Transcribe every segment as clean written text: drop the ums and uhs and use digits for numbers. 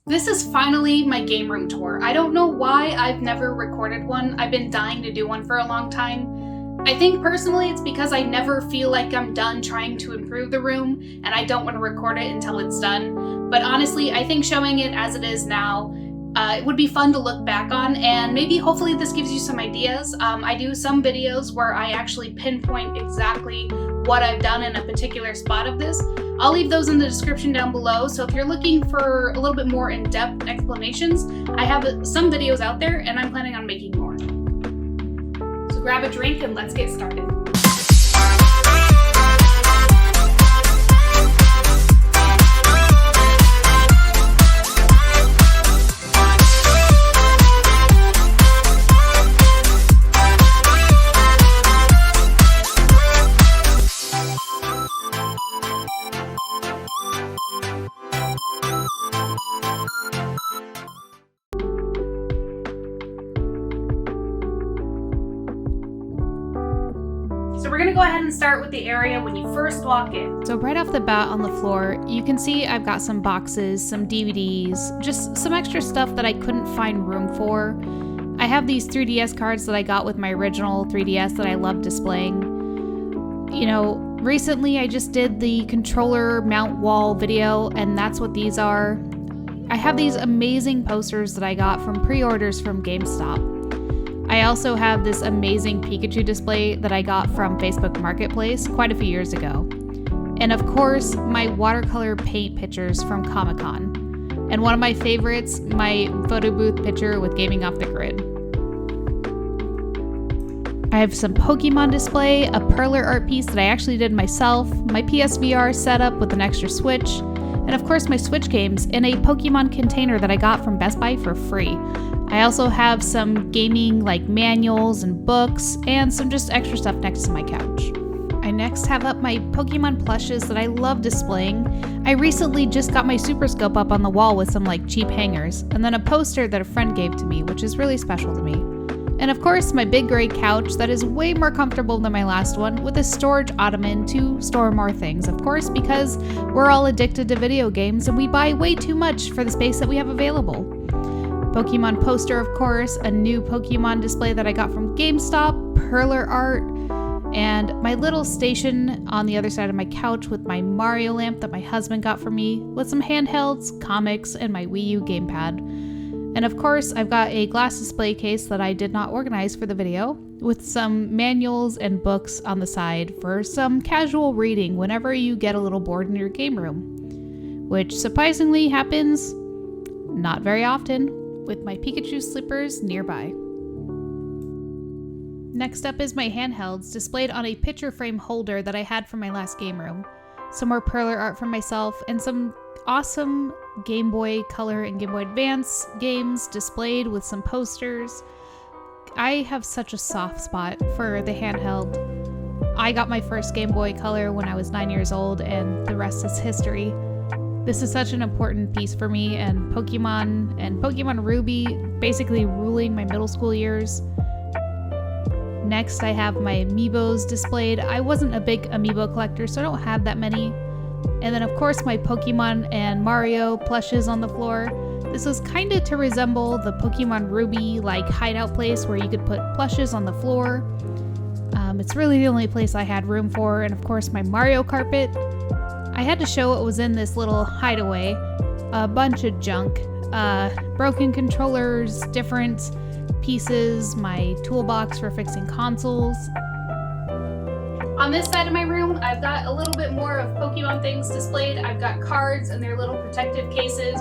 This is finally my game room tour. I don't know why I've never recorded one. I've been dying to do one for a long time. I think personally it's because I never feel like I'm done trying to improve the room and I don't want to record it until it's done. But honestly, I think showing it as it is now, it would be fun to look back on, and maybe hopefully this gives you some ideas. I do some videos where I actually pinpoint exactly what I've done in a particular spot of this. I'll leave those in the description down below, so if you're looking for a little bit more in-depth explanations, I have some videos out there and I'm planning on making more. So grab a drink and let's get started. So we're gonna go ahead and start with the area when you first walk in. So right off the bat on the floor, you can see I've got some boxes, some DVDs, just some extra stuff that I couldn't find room for. I have these 3DS cards that I got with my original 3DS that I love displaying. You know, recently I just did the controller mount wall video, and that's what these are. I have these amazing posters that I got from pre-orders from GameStop. I also have this amazing Pikachu display that I got from Facebook Marketplace quite a few years ago. And of course, my watercolor paint pictures from Comic-Con. And one of my favorites, my photo booth picture with Gaming Off the Grid. I have some Pokemon display, a perler art piece that I actually did myself, my PSVR setup with an extra Switch, and of course my Switch games in a Pokemon container that I got from Best Buy for free. I also have some gaming like manuals and books and some just extra stuff next to my couch. I next have up my Pokemon plushes that I love displaying. I recently just got my Super Scope up on the wall with some like cheap hangers, and then a poster that a friend gave to me, which is really special to me. And of course my big gray couch that is way more comfortable than my last one, with a storage ottoman to store more things, of course, because we're all addicted to video games and we buy way too much for the space that we have available. Pokemon poster, of course, a new Pokemon display that I got from GameStop, perler art, and my little station on the other side of my couch with my Mario lamp that my husband got for me, with some handhelds, comics, and my Wii U gamepad. And of course, I've got a glass display case that I did not organize for the video, with some manuals and books on the side for some casual reading whenever you get a little bored in your game room, which surprisingly happens not very often, with my Pikachu slippers nearby. Next up is my handhelds, displayed on a picture frame holder that I had from my last game room. Some more perler art from myself, and some awesome Game Boy Color and Game Boy Advance games displayed with some posters. I have such a soft spot for the handheld. I got my first Game Boy Color when I was 9 years old, and the rest is history. This is such an important piece for me, and Pokemon Ruby basically ruling my middle school years. Next, I have my amiibos displayed. I wasn't a big amiibo collector, so I don't have that many. And then of course my Pokemon and Mario plushes on the floor. This was kinda to resemble the Pokemon Ruby like hideout place where you could put plushes on the floor. It's really the only place I had room for, and of course my Mario carpet. I had to show what was in this little hideaway. A bunch of junk, broken controllers, different pieces, my toolbox for fixing consoles. On this side of my room, I've got a little bit more of Pokemon things displayed. I've got cards and their little protective cases,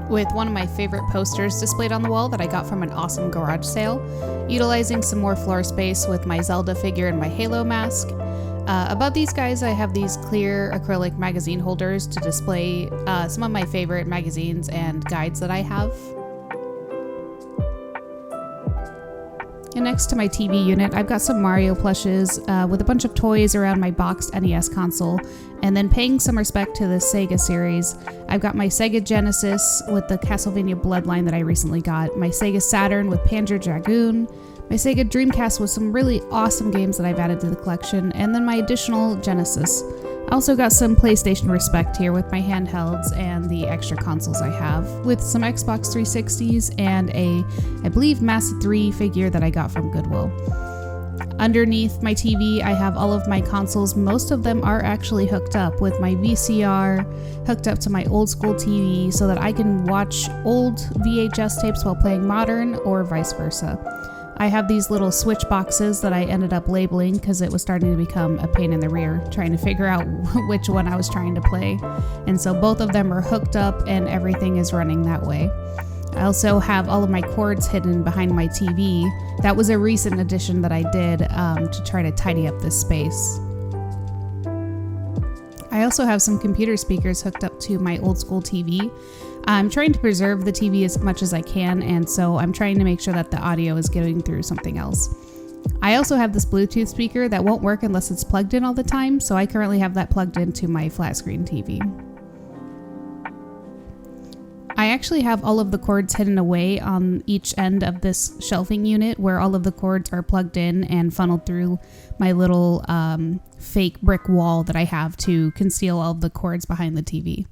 with one of my favorite posters displayed on the wall that I got from an awesome garage sale, utilizing some more floor space with my Zelda figure and my Halo mask. Above these guys, I have these clear acrylic magazine holders to display some of my favorite magazines and guides that I have. And next to my TV unit, I've got some Mario plushes with a bunch of toys around my boxed NES console, and then paying some respect to the Sega series. I've got my Sega Genesis with the Castlevania Bloodline that I recently got, my Sega Saturn with Panzer Dragoon, my Sega Dreamcast with some really awesome games that I've added to the collection, and then my additional Genesis. Also got some PlayStation respect here with my handhelds and the extra consoles I have, with some Xbox 360s and I believe Massa 3 figure that I got from Goodwill. Underneath my TV, I have all of my consoles. Most of them are actually hooked up, with my VCR hooked up to my old school TV so that I can watch old VHS tapes while playing modern, or vice versa. I have these little switch boxes that I ended up labeling because it was starting to become a pain in the rear trying to figure out which one I was trying to play. And so both of them are hooked up and everything is running that way. I also have all of my cords hidden behind my TV. That was a recent addition that I did to try to tidy up this space. I also have some computer speakers hooked up to my old school TV. I'm trying to preserve the TV as much as I can, and so I'm trying to make sure that the audio is getting through something else. I also have this Bluetooth speaker that won't work unless it's plugged in all the time, so I currently have that plugged into my flat screen TV. I actually have all of the cords hidden away on each end of this shelving unit, where all of the cords are plugged in and funneled through my little fake brick wall that I have to conceal all of the cords behind the TV.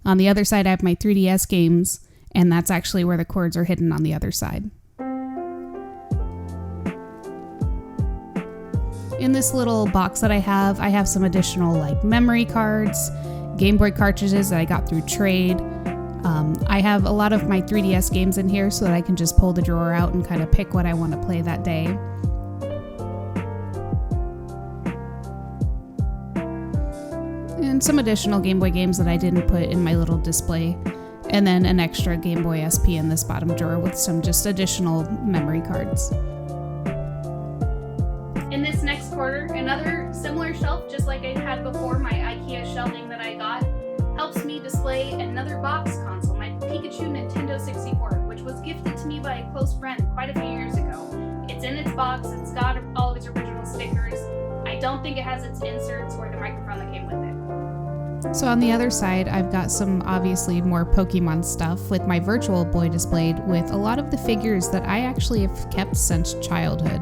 On the other side, I have my 3DS games, and that's actually where the cords are hidden on the other side. In this little box that I have some additional like memory cards, Game Boy cartridges that I got through trade. I have a lot of my 3DS games in here so that I can just pull the drawer out and kind of pick what I want to play that day. And some additional Game Boy games that I didn't put in my little display. And then an extra Game Boy SP in this bottom drawer with some just additional memory cards. In this next quarter, another similar shelf, just like I had before, my IKEA shelving that I got, helps me display another box console, my Pikachu Nintendo 64, which was gifted to me by a close friend quite a few years ago. It's in its box, it's got all of its original stickers. I don't think it has its inserts or the microphone that came with it. So on the other side, I've got some obviously more Pokemon stuff with my Virtual Boy displayed with a lot of the figures that I actually have kept since childhood.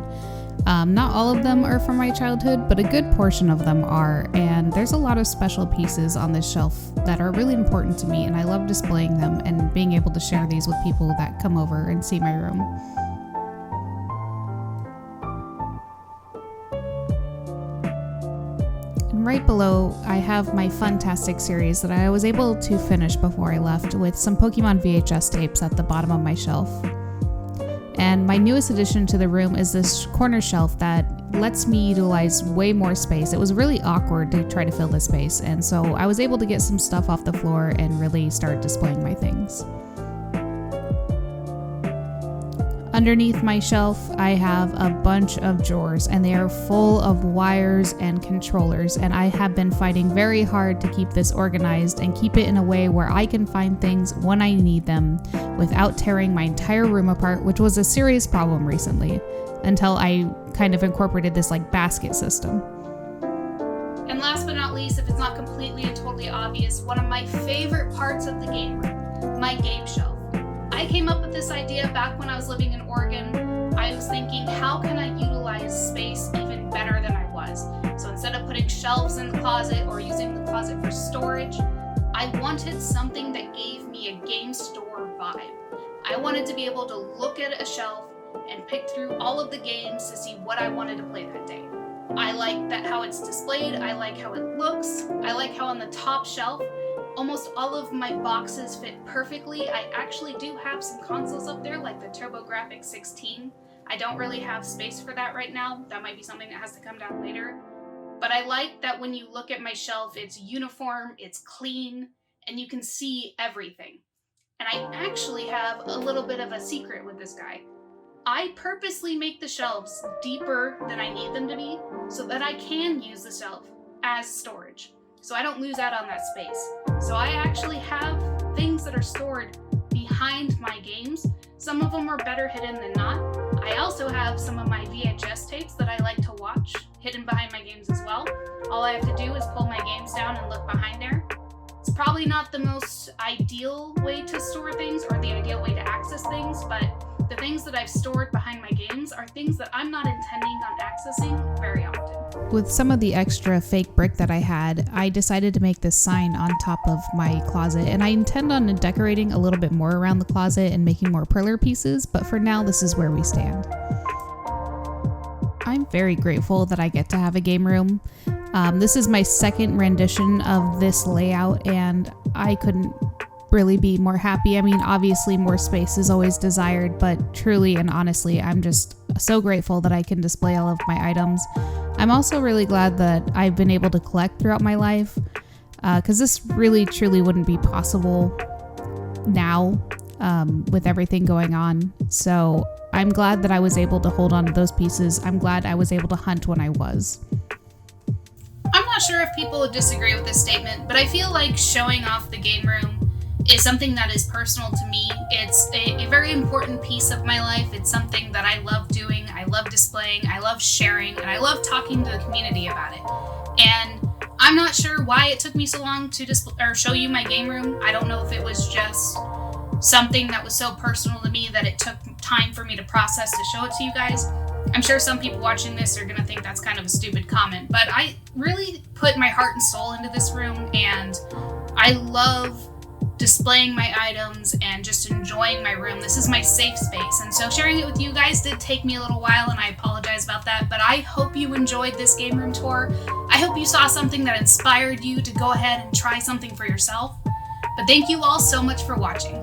Not all of them are from my childhood, but a good portion of them are, and there's a lot of special pieces on this shelf that are really important to me, and I love displaying them and being able to share these with people that come over and see my room. And right below, I have my Funtastic series that I was able to finish before I left, with some Pokemon VHS tapes at the bottom of my shelf. And my newest addition to the room is this corner shelf that lets me utilize way more space. It was really awkward to try to fill this space, and so I was able to get some stuff off the floor and really start displaying my things. Underneath my shelf, I have a bunch of drawers, and they are full of wires and controllers, and I have been fighting very hard to keep this organized and keep it in a way where I can find things when I need them without tearing my entire room apart, which was a serious problem recently, until I kind of incorporated this like basket system. And last but not least, if it's not completely and totally obvious, one of my favorite parts of the game room, my game shelf. I came up with this idea back when I was living in Oregon. I was thinking, how can I utilize space even better than I was? So instead of putting shelves in the closet or using the closet for storage, I wanted something that gave me a game store vibe. I wanted to be able to look at a shelf and pick through all of the games to see what I wanted to play that day. I like that how it's displayed, I like how it looks, I like how on the top shelf, almost all of my boxes fit perfectly. I actually do have some consoles up there, like the TurboGrafx 16. I don't really have space for that right now. That might be something that has to come down later. But I like that when you look at my shelf, it's uniform, it's clean, and you can see everything. And I actually have a little bit of a secret with this guy. I purposely make the shelves deeper than I need them to be so that I can use the shelf as storage, so I don't lose out on that space. So I actually have things that are stored behind my games. Some of them are better hidden than not. I also have some of my VHS tapes that I like to watch hidden behind my games as well. All I have to do is pull my games down and look behind there. It's probably not the most ideal way to store things or the ideal way to access things, but the things that I've stored behind my games are things that I'm not intending on accessing very often. With some of the extra fake brick that I had, I decided to make this sign on top of my closet, and I intend on decorating a little bit more around the closet and making more perler pieces, but for now this is where we stand. I'm very grateful that I get to have a game room. This is my second rendition of this layout, and I couldn't really be more happy. I mean, obviously more space is always desired, but truly and honestly, I'm just so grateful that I can display all of my items. I'm also really glad that I've been able to collect throughout my life, because this really truly wouldn't be possible now with everything going on. So I'm glad that I was able to hold on to those pieces. I'm glad I was able to hunt when I was. I'm not sure if people would disagree with this statement, but I feel like showing off the game room is something that is personal to me. It's a very important piece of my life. It's something that I love doing, I love displaying, I love sharing, and I love talking to the community about it. And I'm not sure why it took me so long to show you my game room. I don't know if it was just something that was so personal to me that it took time for me to process to show it to you guys. I'm sure some people watching this are gonna think that's kind of a stupid comment, but I really put my heart and soul into this room, and I love displaying my items and just enjoying my room. This is my safe space, and so sharing it with you guys did take me a little while, and I apologize about that, but I hope you enjoyed this game room tour. I hope you saw something that inspired you to go ahead and try something for yourself. But thank you all so much for watching.